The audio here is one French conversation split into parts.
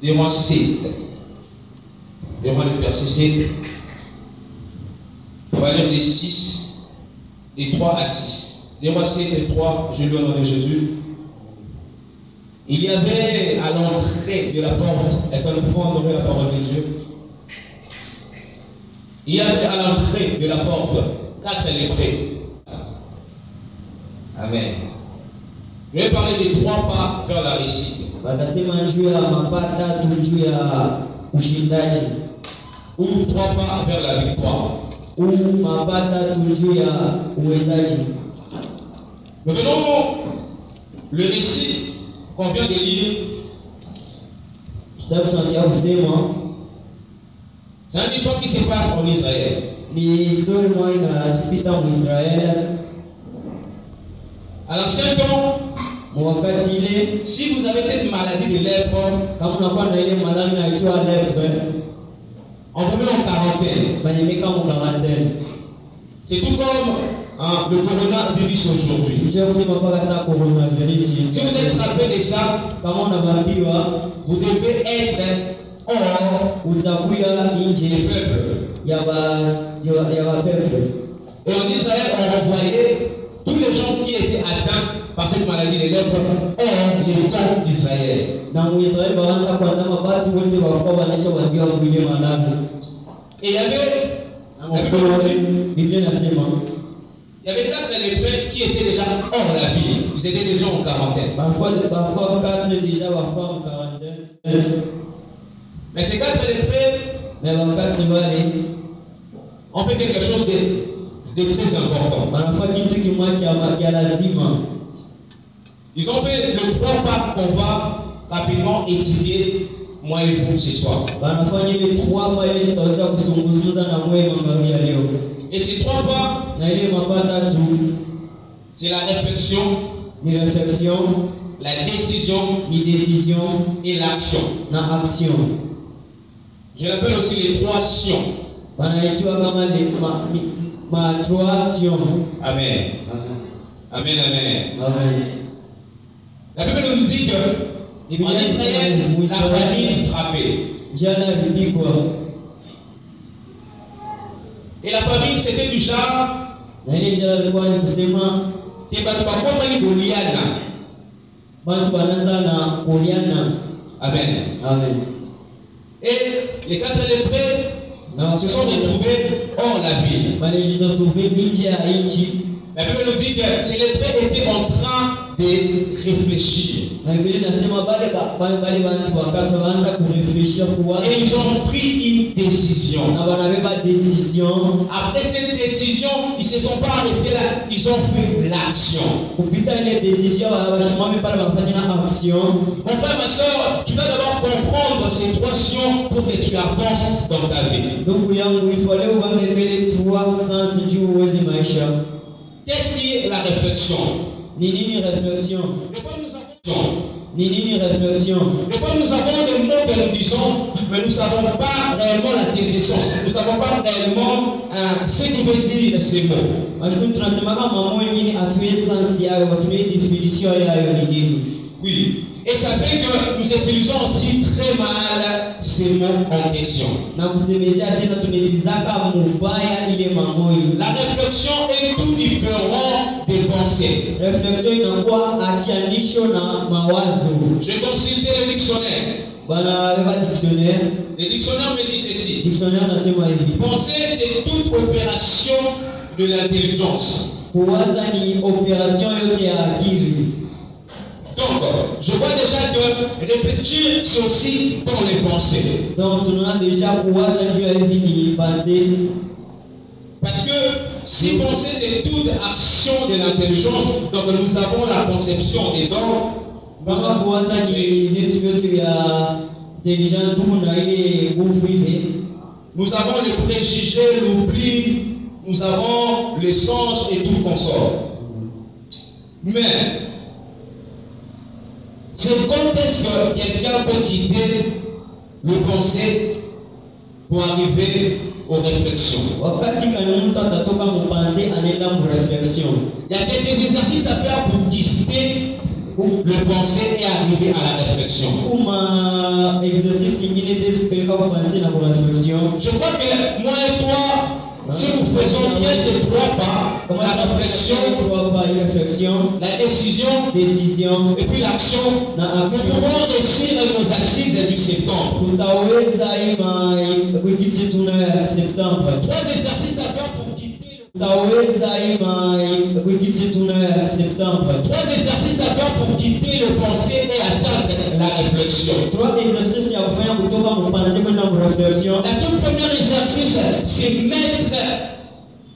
2 Rois 7. 2 Rois le verset 7. On va lire des 6, des 3 à 6. 2 Rois 7 et 3, je lis au nom de Jésus. Il y avait à l'entrée de la porte, est-ce que nous pouvons honorer la parole de Dieu? Il y avait à l'entrée de la porte 4 lépreux. Amen. Je vais parler des 3 pas vers la réussite. Ou 3 pas vers la victoire. Nous venons le récit qu'on vient de lire. C'est une histoire qui se passe en Israël. À l'ancien temps, si vous avez cette maladie de lèpre, on vous met en quarantaine. C'est tout comme le coronavirus aujourd'hui. Si vous êtes frappé de ça, vous devez être hors du peuple. Et en Israël, on renvoyait tous les gens qui étaient atteints par cette maladie de lèpre hors du camp d'Israël. Et il y avait 4 lépreux qui étaient déjà hors la ville. Ils étaient déjà en quarantaine. Mais ces 4 lépreux ont fait quelque chose de très important. Ils ont fait le 3 pas qu'on va rapidement étudier, moi et vous, ce soir. Et ces 3 pas, c'est la réflexion, la décision et l'action. Je l'appelle aussi les 3 sions. Amen. Amen, amen. La Bible nous dit que en Israël, la famine frappait. Et la famine, c'était du genre Amen. Et les 4 lépreux se sont retrouvés hors la ville. La Bible nous dit que ces lépreux étaient en train de réfléchir. Et ils ont pris une décision. Après cette décision, ils ne se sont pas arrêtés là, ils ont fait l'action. Mon frère, ma soeur, tu dois d'abord comprendre ces 3 sions pour que tu avances dans ta vie. Qu'est-ce qui est la réflexion? Nini réflexion? Des fois, nous avons des mots que nous disons, mais nous ne savons pas réellement la définition. Nous ne savons pas réellement ce qui veut dire ces mots. Oui. Et ça fait que nous utilisons aussi très mal ces mots en question. La réflexion est tout différent des pensées. J'ai consulté le dictionnaire. Le dictionnaire me dit ceci. Penser, c'est toute opération de l'intelligence. Donc, je vois déjà que réfléchir, c'est aussi dans les pensées. Donc, tu as déjà parce que si penser, c'est toute action de l'intelligence, donc nous avons la conception des dons. Nous avons les préjugés, l'oubli, nous avons les songes et tout consort. Mais, c'est quand est-ce que quelqu'un peut quitter le pensée pour arriver aux réflexions? Il y a quelques exercices à faire pour quitter le penser et arriver à la réflexion. Kuma exercice ingine tezipeleka kupansi na kureflexion. Je crois que moi et toi, si nous faisons bien ces trois pas, la réflexion, la décision et puis l'action, nous pouvons réussir nos assises du septembre. Trois exercices à faire pour quitter Trois exercices à faire pour quitter le pensée et atteindre la réflexion. La toute première exercice,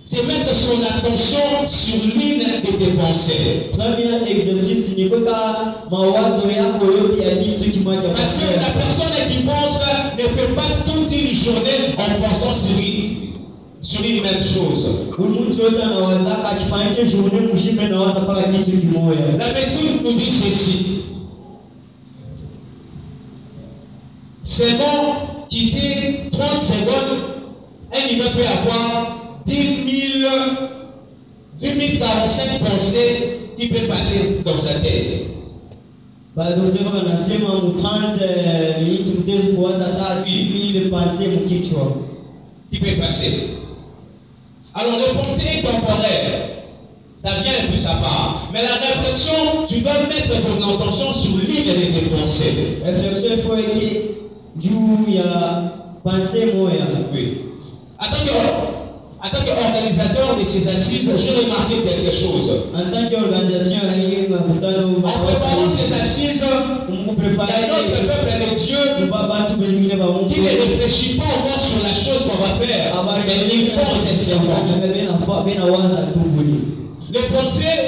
c'est mettre son attention sur l'une de tes pensées. Premier exercice ni kweka mawazo yako yote ya kitu kimoja. Parce que la personne qui pense ne fait pas toute une journée en pensant sur une même chose. La médecine nous dit ceci. C'est bon, quitter 30 secondes, un niveau peut avoir 10 045 pensées qui peuvent passer dans sa tête. Qui peut passer. Alors, le pensée est temporaire. Ça vient et puis ça part. Mais la réflexion, tu dois mettre ton attention sur l'une de tes pensées. Réflexion, il faut que tu penser moi. Oui. En tant qu'organisateur de ces assises, j'ai remarqué quelque chose. En tant qu'organisation, en préparant ces assises, il y a notre peuple de Dieu qui ne réfléchit pas encore sur la chose qu'on va faire, mais il pense sincèrement. Les pensées,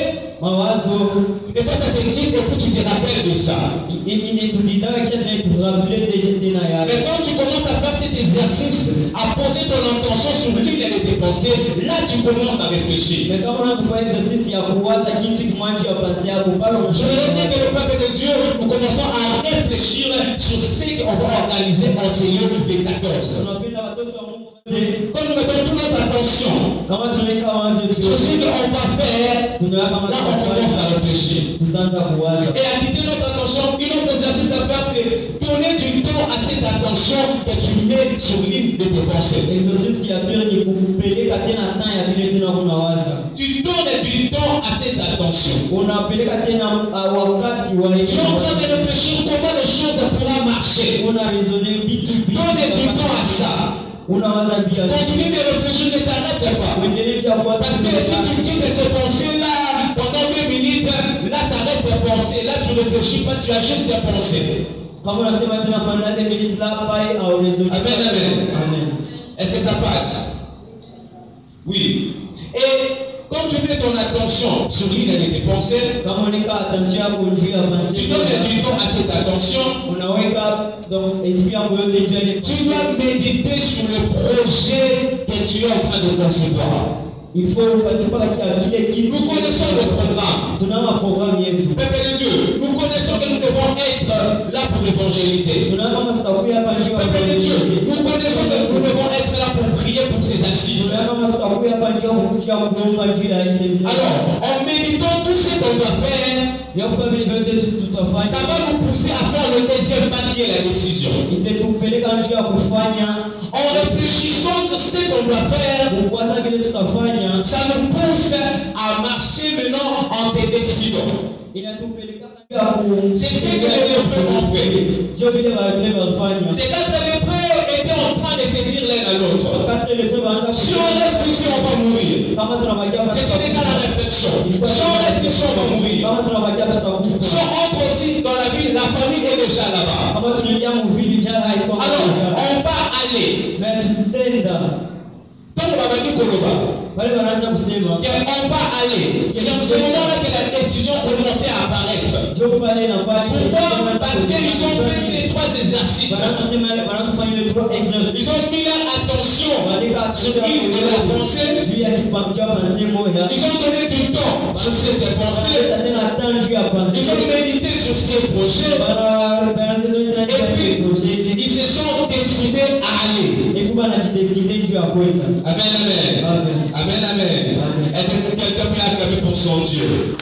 des fois ça te dit que tu te rappelles de ça. Mais quand tu commences à faire cet exercice, à poser ton intention sur l'une de tes pensées, là tu commences à réfléchir. Je voudrais bien que le peuple de Dieu, nous commençons à réfléchir sur ce qu'on va organiser en Seigneur le 14. Quand nous mettons toute notre attention sur ce qu'on va faire, là on commence à réfléchir. Et à quitter notre attention, un autre exercice à faire, c'est donner du temps à cette attention que tu mets sur l'une de tes pensées. Tu donnes du temps à cette attention. Tu es en train de réfléchir comment les choses pourront marcher. Donne du temps à ça. Continue de réfléchir, ne t'arrête pas. Parce que si tu quittes ces pensées-là pendant 2 minutes, là ça reste des pensées. Là tu ne réfléchis pas, tu as juste des pensées. Amen. Est-ce que ça passe? Oui. Et quand tu mets ton attention sur l'une de tes pensées, tu donnes du temps à cette attention. Tu dois méditer sur le projet que tu es en train de concevoir. Il faut nous connaissons le programme. Peuple de Dieu, nous connaissons que nous devons être là pour évangéliser. Peuple de Dieu, nous connaissons que nous devons être là pour prier pour ces assises. Alors, en méditant tout ce qu'on doit faire, ça va nous pousser à faire le deuxième pas qui est la décision. En réfléchissant sur ce qu'on doit faire, ça nous pousse à marcher maintenant en se décidant. C'est ce que les lépreux ont fait. C'est quand les lépreux étaient en train de se dire l'un à l'autre. Si on reste ici, on va mourir. C'était déjà la réflexion. Si on reste ici, on va mourir. Si on entre aussi dans la ville, la famille est déjà là-bas. Alors, on va aller. Donc, on va venir on va aller. C'est en ce moment-là que la décision commençait à apparaître. Pourquoi? Parce qu'ils ont fait ces 3 exercices. Ils ont mis leur attention sur une de la pensée. Ils ont donné du temps sur cette pensée. Ils ont médité sur ces projets. Et puis, ils se sont décidés à aller. Amen. Est-ce que quelqu'un peut acclamer pour son Dieu?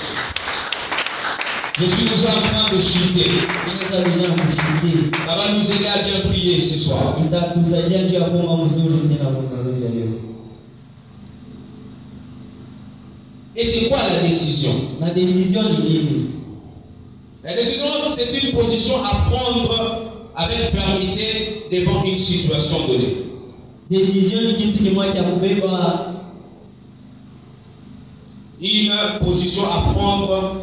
Je suis déjà en train de chuter. Tunaweza vijana kushiriki. Ça va nous aider à bien prier ce soir. Itatusaidia njia ya kuomba mzuri tena kwa leo. Et c'est quoi la décision? Na décision ni nini? La décision, c'est une position à prendre avec fermeté devant une situation donnée. Décision ni kitu kimoja cha kubeba. Une position à prendre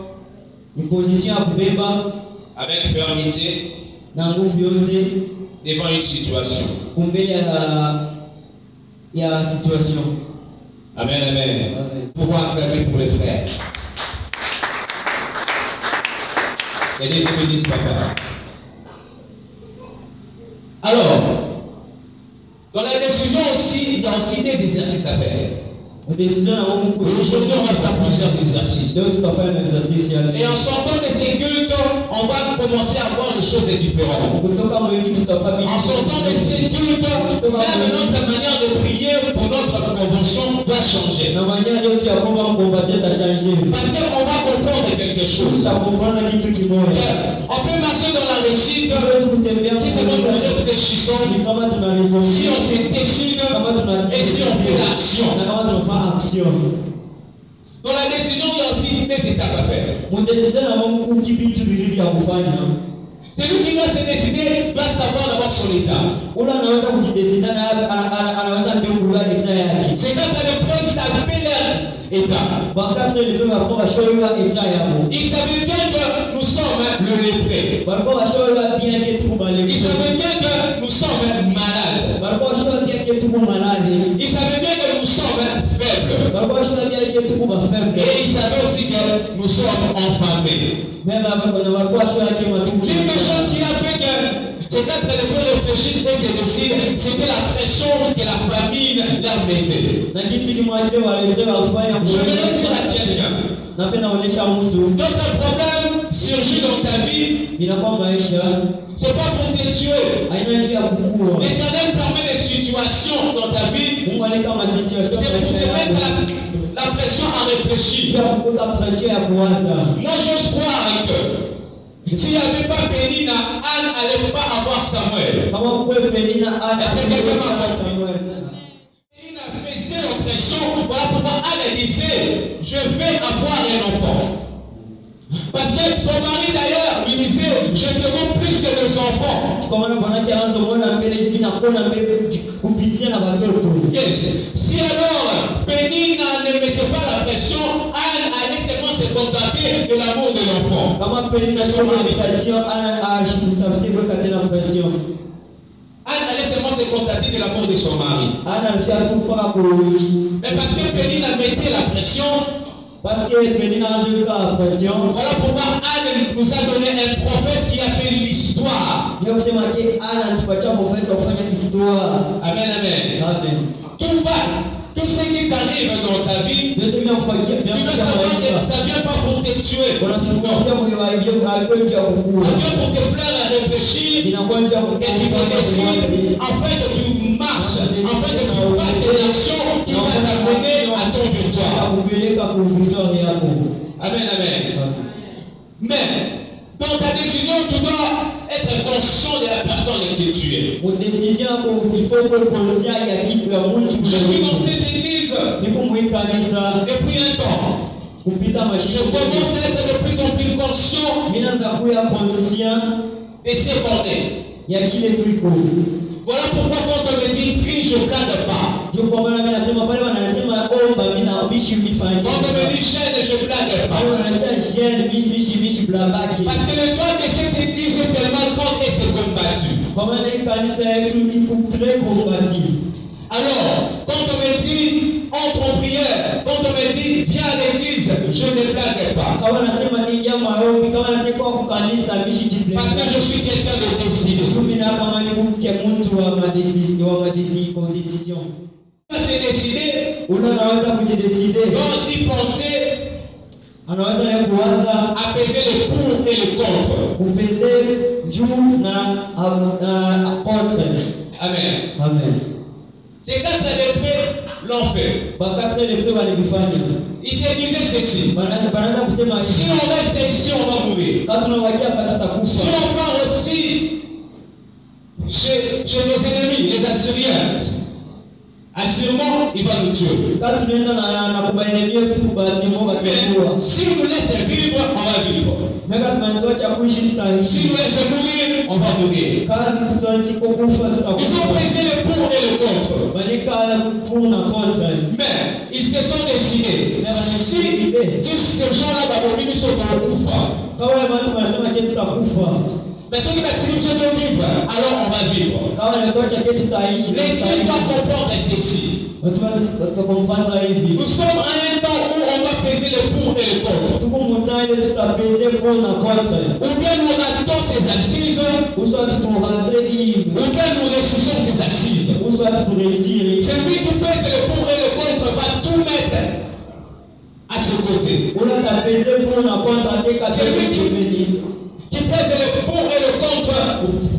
Ni position ya kubeba avec fermeté na nguvu yote devant une situation. kumbele ya situation. Amen, amen. Amen. Pouvoir acclamer pour les frères. Et les bénisse, papa. Alors, dans la décision aussi, il y a aussi des exercices à faire. Décision na Mungu. Aujourd'hui, on va faire plusieurs exercices. Leo tutafanya exercise ya Et en sortant de ces cultes, on va commencer à voir les choses différentes. kutoka mwili tutafanya. En sortant de ces cultes, même notre manière de prier pour notre convention doit changer. Na manière yote ya kuomba mkombasia itachanger. Parce qu'on va comprendre quelque chose. Tutakomprendre kitu kimoja. On peut marcher dans la réussite si c'est comme nous réfléchissons, Ni kama tunaresolve. si on se décide et si on fait l'action. Na kama tunafanya action. Dans la décision, il y a aussi des étapes à faire. Mudesizana na Mungu kibitu bilivyo ya kufanya. Celui qui doit se décider doit savoir d'abord son état. Ula anaweza kujidesida na anaweza ndio kujua état yake. C'est quand les princes savaient leur état. Wakati ndio wako washoiwa état yao. Ils savaient bien que nous sommes le lépreux. Wako washoiwa bien que tuko balé. Ils savaient bien que nous sommes malades. Wako washoiwa bien que tuko malade. Ils savaient bien que nous sommes faibles. Wako washoiwa bien que tuko faible. Et ils savaient aussi que nous sommes enflammés. Même wako washoiwa que matumu. L'une des choses qui a fait que c'est quand les lépreux réfléchissent et se décident, c'était la pression que la famine leur mettait. Na kitu kimoja walielewa kufanya. Je vais le dire à quelqu'un. Na pena onesha mtu. D'autres problèmes surgissent dans ta vie. Inakuwa maisha. C'est pas pour te tuer. Haina njia ya kukua. L'Éternel permet des situations dans ta vie. Mungu alika masituation C'est pour te mettre la pression à réfléchir. ya kukuta pression ya kuwaza. Moi, j'ose croire que s'il n'y avait pas Pénina, Anne n'allait pas avoir Samuel. Kama kwa Penina ana Est-ce que quelqu'un m'a compris? Pénina faisait l'oppression. Voilà pourquoi Anne disait, je vais avoir un enfant. Parce que son mari d'ailleurs lui disait, je te veux plus que des enfants. kwa maana mwanamke anaanza kuona mbele hivi na kuona mbele kupitia na watoto. Yes. Si alors Pénina ne mettait pas la pression, Anne allait seulement se contenter de l'amour de l'enfant. Kama Penina sio pression ana ashitafutie kwa tena pression. Anne allait seulement se contenter de l'amour de son mari. Ana alifia tu kwa kuruji. Mais parce que Pénina mettait la pression, Parce que Penina anazuka pression. voilà pourquoi Anne nous a donné un prophète qui a fait l'histoire. Ndio kusema ke ana tupacha profeti kufanya histoire. Amen, amen. Amen. Tout ce qui t'arrive dans ta vie, Ndio tumia kufakia tu dois savoir que ça ne vient pas pour te tuer. Unafikia Non. moyo wako haikoje ya kukua. Ça vient pour te faire réfléchir. Inakuwa njia ya Et tu te décides, en fait, tu marches, en fait, tu passes une action qui va t'amener à ton victoire. kupeleka kwa victoire yako. Amen, amen. Mais, dans ta décision, tu dois être conscient de la personne que tu es. Mon décision il faut que conscient ya kitu ya mtu. Je suis dans cette église Niko mwikanisa depuis un temps. kupita Je mashine. commence à être de plus en plus conscient Mimi naanza kuwa conscient de ce qu'on est. ya kile tuko. Voilà pourquoi quand on me dit prie, je ne blâme pas. Ndio kwa maana mimi nasema pale wanasema omba mimi na bishi mifanye. Quand on me dit chaîne, je ne blâme pas. Pale wanasema jeune bishi blabaki. Parce que le droit de cette église est tellement grand et c'est combattu. Kwa maana hii kanisa yetu iko très combattu. Alors, quand on me dit entre en prière, quand on me dit viens à l'église, je ne blague pas. Kama nasema ingia maombi, kama nasema kwa kanisa bishi jiplay. Parce que je suis quelqu'un de décidé. Mimi na kama ni mtu wa décision. C'est décidé. Unaweza kujideside. Donc aussi penser, Anaweza ya kuwaza apaiser le pour et le contre. kupeze juu na contre. Amen. Amen. Ces quatre lépreux l'ont fait. Bakatre lépreux walifanya. il se disait ceci. Banaanza kusema Si hivi, on reste ici, on va mourir. kama tunabakia hapa Si tutakufa. on part aussi chez nos ennemis, les Assyriens, assurément, il va nous tuer. Kama tunaenda na kubaendelea tu basi Mungu Mais atakuwa. si nous laisse vivre, on va vivre. Mega tunaendelea kuishi Si tutaishi. nous laisse mourir, on va mourir. Kama tutaishi kukufa Ils ont tutakufa. pesé le pour et le contre. Balika pour na contre. Mais ils se sont décidés. Si ces gens-là d'abomination sont dans le koufa, Kama wale watu wanasema je tutakufa. mais ceux qui vont vivre, alors on va vivre. Kama wanatosha je tutaishi. L'Église doit comprendre ceci. Watu watakompana hivi. Nous sommes à un temps où on va peser le pour et le contre. Tuko mutane tutapeze pour na contre. Ou bien nous ratons ces assises, Uswa tuturentre hivi. ou bien nous ressuscitons ces assises. Uswa tuturesiri. Celui qui pèse le pour et le contre va tout mettre à ce côté. Ula tapeze pour na contre ateka Celui qui pèse le pour et le contre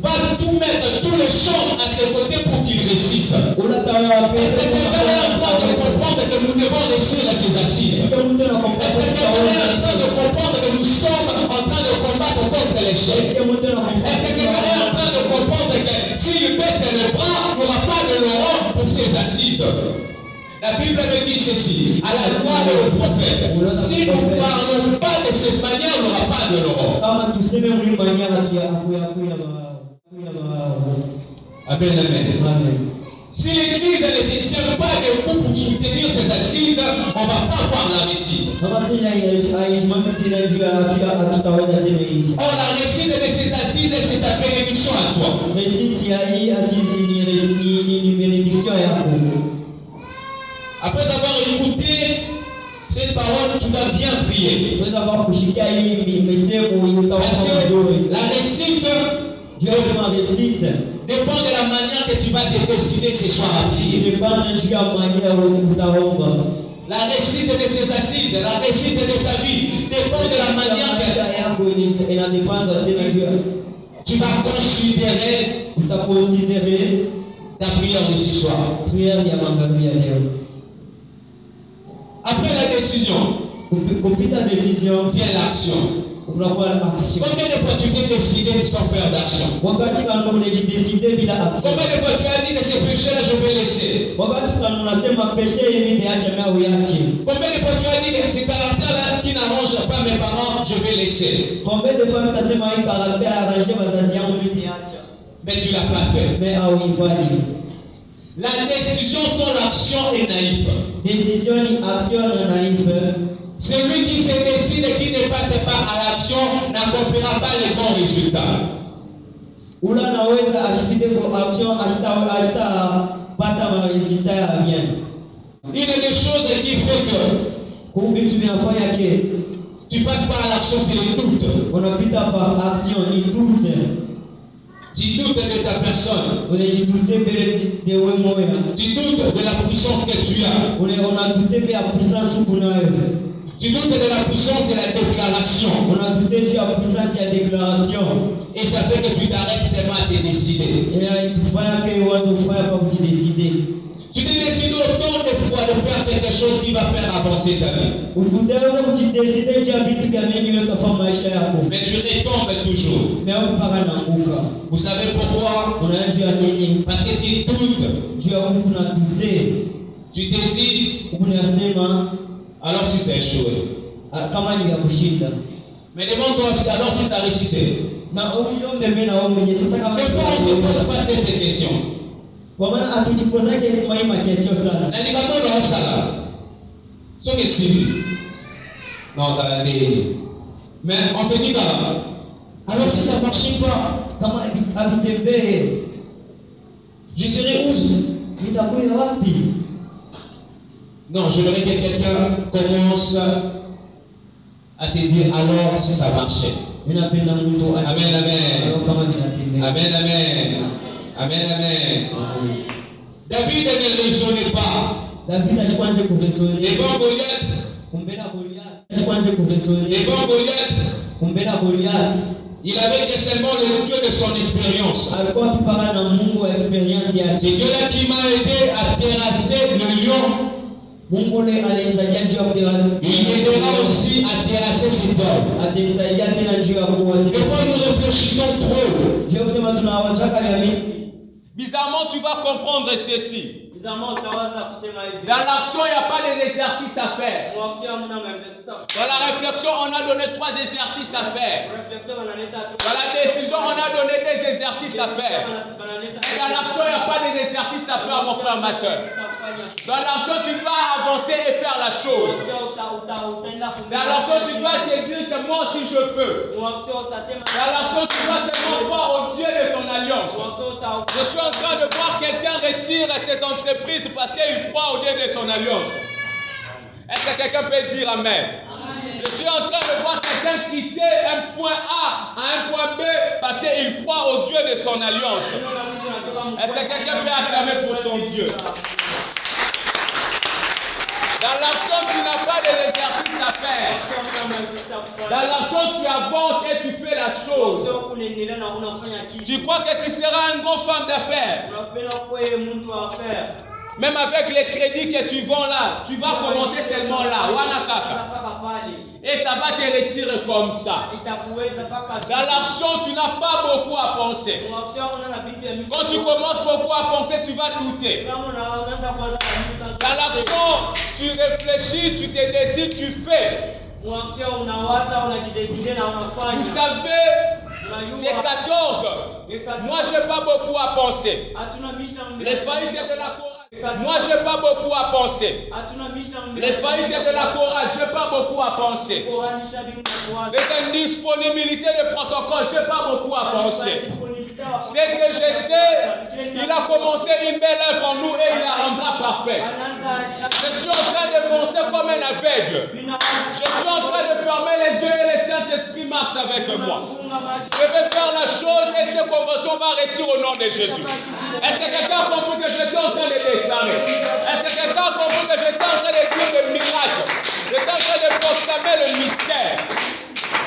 va tout mettre, toutes les chances à ses côtés pour qu'il réussisse. Ula Est-ce tapeze que quelqu'un est en train de comprendre que nous devons réussir à ces assises? Est-ce que quelqu'un est en train de comprendre que nous sommes en train de combattre contre l'échec? Est-ce que quelqu'un est en train de comprendre que s'il baisse le bras, il n'y aura pas de l'Europe pour ces assises? La Bible me dit ceci, à la loi et au prophète, si nous ne parlons pas de cette manière, on n'aura pas de l'Europe. Amen, amen. Si l'Église ne se tient pas debout pour soutenir ces assises, on ne va pas voir la réussite. Or, la réussite de ces assises, c'est ta bénédiction à toi. Après avoir écouté cette parole, tu vas bien prier. Parce que la réussite dépend de la manière que tu vas te décider ce soir à prier. La réussite de ces assises, la réussite de ta vie dépend de la manière que tu vas considérer ta prière de ce soir. Après la décision, vient l'action. Combien de fois tu t'es décidé sans faire d'action? Combien de fois tu as dit que ces péchés-là, je vais laisser? Combien de fois tu as dit que ces caractères-là qui n'arrangent pas mes parents, je vais laisser? Mais tu ne l'as pas fait. La décision sans l'action est naïf. Celui qui se décide et qui ne passe pas à l'action n'accomplira pas les bons résultats. Une des choses qui fait que tu passes pas à l'action, c'est le doute. Tu doutes de ta personne. Tu doutes de la puissance que tu as. Tu doutes de la puissance de la déclaration. Et ça fait que tu t'arrêtes seulement à te décider. Tu te décides autant de fois de faire quelque chose qui va faire avancer ta vie. Mais tu retombes toujours. Vous savez pourquoi? Parce que tu doutes. Tu te dis, alors si c'est échoué. Mais demande-toi alors si ça réussissait. Des fois on ne se pose pas cette question. Non, ça l'a dit. Mais on se dit alors si ça ne marche pas, je serai où? Non, je voudrais que quelqu'un commence à se dire alors si ça marchait. Amen, amen. Amen, amen. Amen, amen. David ne raisonnait pas. Devant Goliath, il avait que seulement le Dieu de son expérience. C'est Dieu là qui m'a aidé à terrasser le lion Mungu ndiye alimsaidia juu ya kuterasi. Il m'aidera aussi à terrasser cet homme. Atanisaidia tena juu ya kuwa. Des fois, nous réfléchissons trop. Ndio kusema tunawazaka vya mingi. Bizarrement, tu vas comprendre ceci. Bizarrement utawaza kusema hivi. Dans l'action, il n'y a pas d'exercice à faire. Kwa action hamna maexercice. Dans la réflexion, on a donné 3 exercices à faire. Réflexion wanaleta tu. Dans la décision, on a donné des exercices à faire. Et dans l'action, il n'y a pas d'exercices à faire, mon frère, ma soeur. Dans l'action, tu dois avancer et faire la chose. Dans l'action, tu dois te dire que moi aussi je peux. Dans l'action, tu dois seulement croire au Dieu de ton alliance. Je suis en train de voir quelqu'un réussir ses entreprises parce qu'il croit au Dieu de son alliance. Est-ce que quelqu'un peut dire Amen? Je suis en train de voir quelqu'un quitter un point A à un point B parce qu'il croit au Dieu de son alliance. Est-ce que quelqu'un peut acclamer pour son Dieu? Dans l'action, tu n'as pas d'exercice à faire. Dans l'action, tu avances et tu fais la chose. Tu crois que tu seras une grande femme d'affaires. Même avec les crédits que tu vends là, tu vas commencer seulement là. Et ça va te réussir comme ça. Dans l'action, tu n'as pas beaucoup à penser. Quand tu commences beaucoup à penser, tu vas douter. Dans l'action, tu réfléchis, tu te décides, tu fais. Vous savez, c'est 14. Moi, je n'ai pas beaucoup à penser. Les faillites de la courage. Moi, je n'ai pas beaucoup à penser. Les faillites de la courage, je n'ai pas beaucoup à penser. Les indisponibilités de protocole, je n'ai pas beaucoup à penser. C'est que je sais, il a commencé une belle œuvre en nous et il la rendra parfaite. Je suis en train de penser comme un aveugle. Je suis en train de fermer les yeux et le Saint-Esprit marche avec moi. Je vais faire la chose et cette convention va réussir au nom de Jésus. Est-ce que quelqu'un a compris que j'étais en train de déclarer? Est-ce que quelqu'un a compris que j'étais en train de dire le miracle? J'étais en train de proclamer le mystère.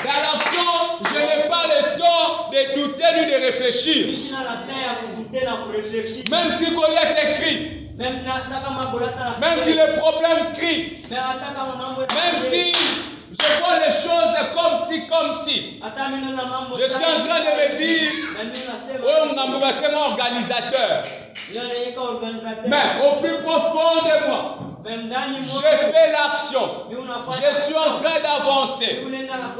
Dans l'action, je n'ai pas le temps de douter ni de réfléchir. Même si Goliath écrit, même si le problème crie, même si je vois les choses comme si. Je suis en train de me dire, oh, mon organisateur. Mais au plus profond de moi, je fais l'action. Je suis en train d'avancer.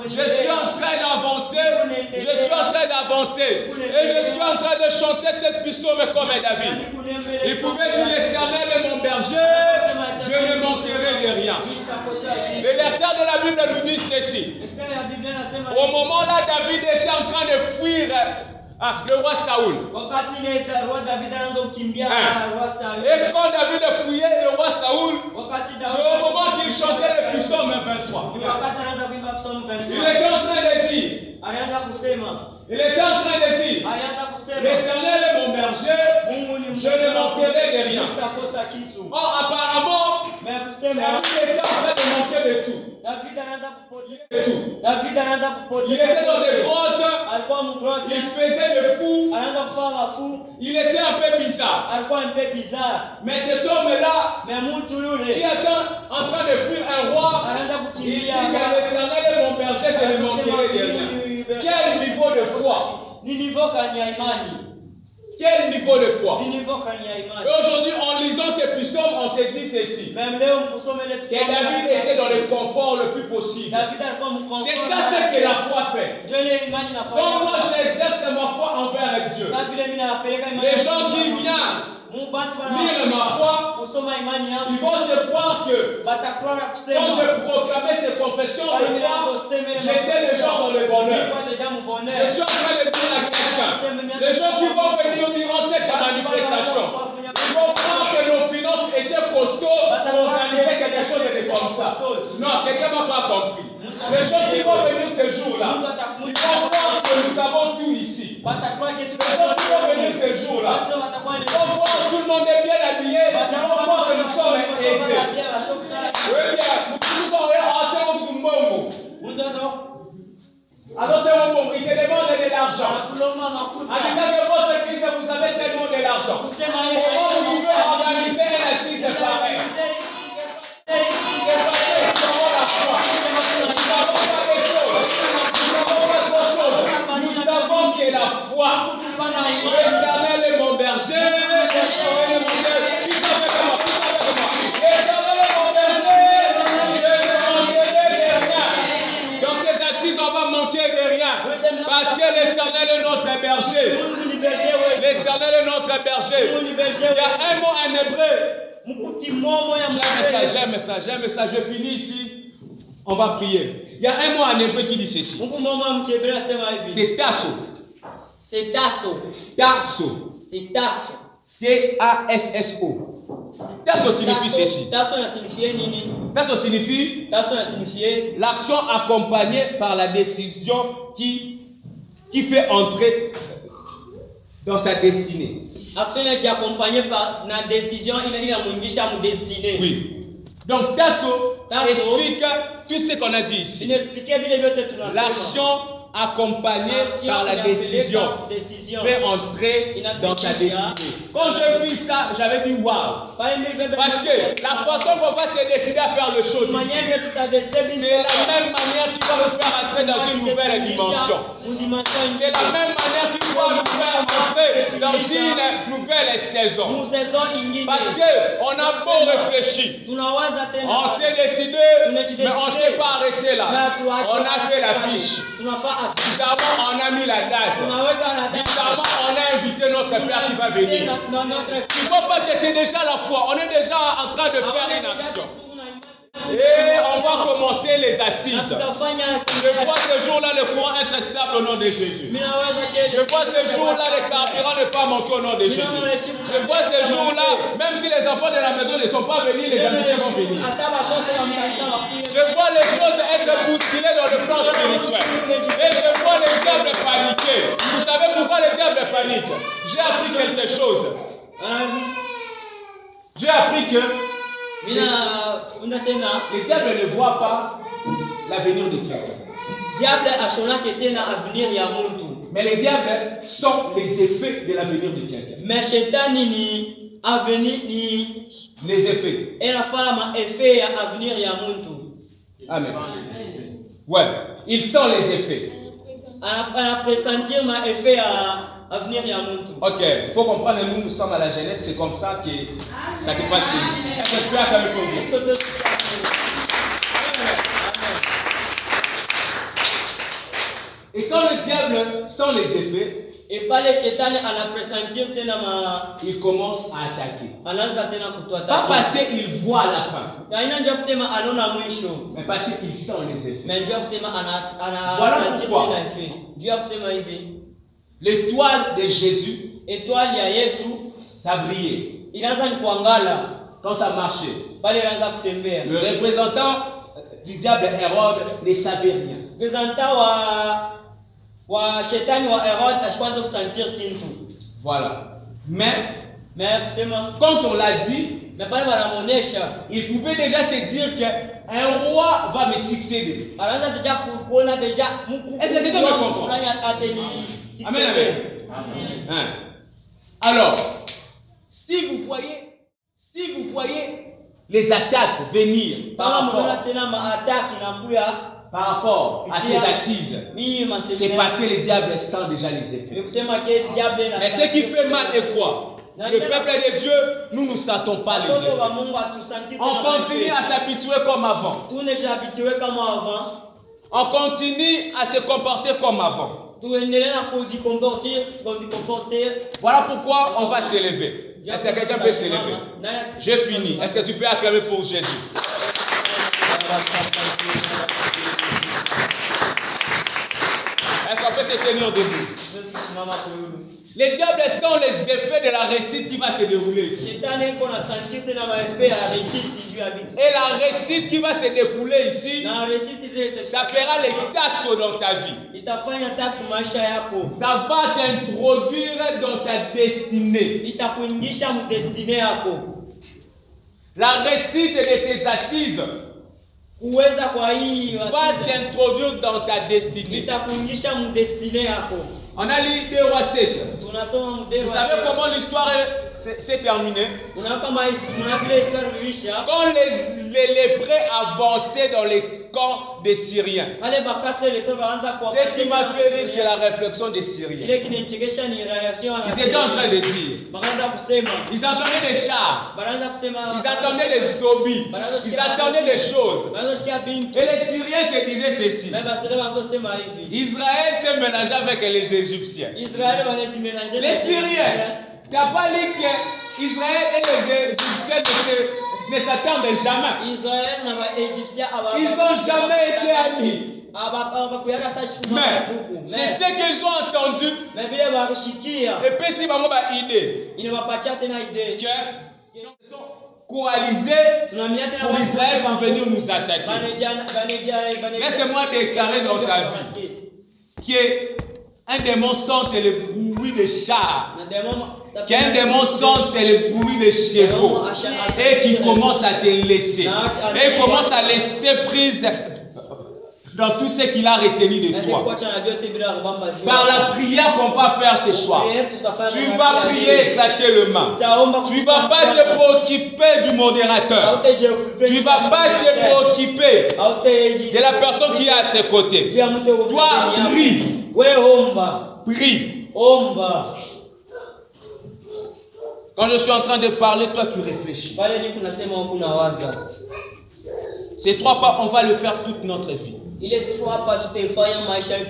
Je suis en train d'avancer. Je suis en train d'avancer. Et je suis en train de chanter cette psaume comme David. Il pouvait dire l'Éternel est mon berger, je ne manquerai de rien. Le lecteur de la Bible nous dit ceci. Au moment là, David était en train de fuir le roi Saoul. Et quand David fouillait le roi Saoul, c'est au moment qu'il chantait le psaume 23. Il était en train de dire, l'Éternel est mon berger, je ne manquerai de rien. Or, apparemment, David était en train de manquer de tout. Il était dans des grottes, il faisait le fou, il était un peu bizarre. Mais cet homme-là, qui est en train de fuir un roi, il dit que l'Éternel est mon berger, je ne manquerai de rien. Quel niveau de foi! Quel niveau de foi! Et aujourd'hui, en lisant ces psaumes, on s'est dit ceci. Que David était dans le confort le plus possible. C'est ça ce que la foi fait. Quand moi j'exerce ma foi envers Dieu, les gens qui viennent lire ma foi, ils vont se croire que quand je proclamais ces confessions de foi, j'étais déjà dans le bonheur. Je suis en train de dire à quelqu'un, les gens qui vont venir durant cette manifestation, ils vont croire que nos finances étaient costauds pour organiser quelque chose de comme ça. Non, quelqu'un ne m'a pas compris. Les gens qui vont venir ce jour-là, ils vont croire que nous avons tout ici. Les gens qui vont venir ce jour-là, ils vont croire que tout le monde est bien habillé, ils vont croire que nous sommes aisés. Oui, bien, nous sommes assez en Kumbongo. Alors c'est un bon, il te demande de l'argent. En disant que votre église, vous avez tellement de l'argent. Comment vous pouvez organiser un assise pareil? berger. L'Éternel est notre berger. Il y a un mot en hébreu. J'aime ça. Je finis ici. On va prier. Il y a un mot en hébreu qui dit ceci. C'est tasso. C'est tasso. Tasso. C'est tasso. T-A-S-S-O. Tasso signifie ceci. Tasso signifie nini? Tasso signifie l'action accompagnée par la décision qui fait entrer dans sa destinée. Action est accompagnée par la décision, il a mon destinée. Oui. Donc tasso explique tout ce qu'on a dit ici. L'action accompagné par la décision, fait entrer dans sa destinée. Quand j'ai vu ça, j'avais dit waouh. Parce que la façon qu'on va se décider à faire les choses ici, c'est la même manière qui va nous faire entrer dans une nouvelle dimension. C'est la même manière qui va nous faire entrer dans une nouvelle saison. Parce qu'on a beau réfléchir, on s'est décidé, mais on ne s'est pas arrêté là. On a fait l'affiche. Bizarrement, on a mis la date. Bizarrement, on a invité notre Père qui va venir. Tu ne vois pas que c'est déjà la foi. On est déjà en train de faire une action. Et on va commencer les assises. Je vois ce jour-là le courant être stable au nom de Jésus. Je vois ce jour-là le carburant ne pas manquer au nom de Jésus. Je vois ce jour-là, même si les enfants de la maison ne sont pas venus, les invités vont venir. Je vois les choses être bousculées dans le plan spirituel. Et je vois les diables paniquer. Vous savez pourquoi les diables paniquent? J'ai appris quelque chose. J'ai appris que les diables ne voient pas l'avenir de quelqu'un. Mais les diables sont les effets de l'avenir de quelqu'un. Les effets. Amen. Ouais, ils sont les effets. Ok, il faut comprendre, nous sommes à la jeunesse, c'est comme ça que ça se passe chez nous. Est-ce que tu peux acclamer pour Dieu? Et quand le diable sent les effets, il commence à attaquer. Pas parce qu'il voit la fin, mais parce qu'il sent les effets. Voilà pourquoi l'étoile de Jésus, ça brillait. Quand ça marchait, le représentant du diable Hérode ne savait rien. Voilà. Mais quand on l'a dit, il pouvait déjà se dire qu'un roi va me succéder. Est-ce que quelqu'un me comprend? Amen, amen. Hein? Alors, si vous voyez les attaques venir par rapport à ces assises, c'est parce que le diable sent déjà les effets. Mais ce qui fait mal est quoi? Le peuple de Dieu, nous ne sentons pas les effets. On continue à s'habituer comme avant. On continue à se comporter comme avant. Voilà pourquoi on va s'élever. Est-ce que quelqu'un peut s'élever? J'ai fini. Est-ce que tu peux acclamer pour Jésus? Est-ce qu'on peut se tenir debout? Les diables sont les effets de la réussite qui va se dérouler ici. Et la réussite qui va se dérouler ici, ça fera les tasses dans ta vie. Ça va t'introduire dans ta destinée. La réussite de ces assises va t'introduire dans ta destinée. On a lu 2 Rois 7. Vous savez comment l'histoire s'est terminée? Quand les lépreux avançaient dans les camp des Syriens. Ce qui m'a fait rire, c'est la réflexion des Syriens. Ils étaient en train de dire, ils entendaient des chars, ils attendaient des zombies, ils attendaient des choses. Et les Syriens se disaient ceci: Israël s'est mélangé avec les Égyptiens. Les Syriens, tu n'as pas dit que Israël et les Égyptiens ne s'attendent jamais. Ils n'ont jamais été amis. Mais c'est ce qu'ils ont entendu. Et puis si maman a idée, ils sont coalisés pour Israël pour venir nous attaquer. Laisse-moi déclarer dans ta vie qu'un démon sente le bruit des chars, qu'un démon sente le bruit des chevaux et qui commence à te laisser, et commence à laisser prise dans tout ce qu'il a retenu de toi. Par la prière qu'on va faire ce soir, tu vas prier, éclater le main. Tu ne vas pas te préoccuper du modérateur. Tu ne vas pas te préoccuper de la personne qui est à tes côtés. Toi, prie. Prie. Quand je suis en train de parler, toi tu réfléchis. Ces 3 pas, on va le faire toute notre vie.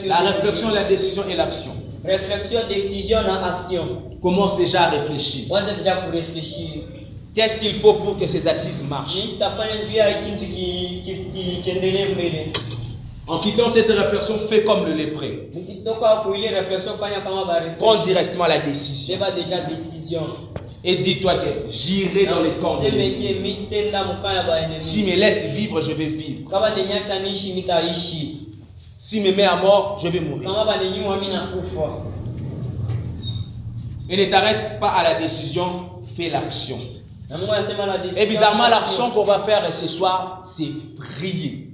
La réflexion, la décision et l'action. Réflexion, décision, action. Commence déjà à réfléchir. Qu'est-ce qu'il faut pour que ces assises marchent? En quittant cette réflexion, fais comme le lépreux. Prends directement la décision. Et dis-toi que j'irai dans les camps de l'ennemi. S'il me laisse vivre, je vais vivre. S'il me met à mort, je vais mourir. Et ne t'arrête pas à la décision, fais l'action. Et bizarrement, l'action qu'on va faire ce soir, c'est prier.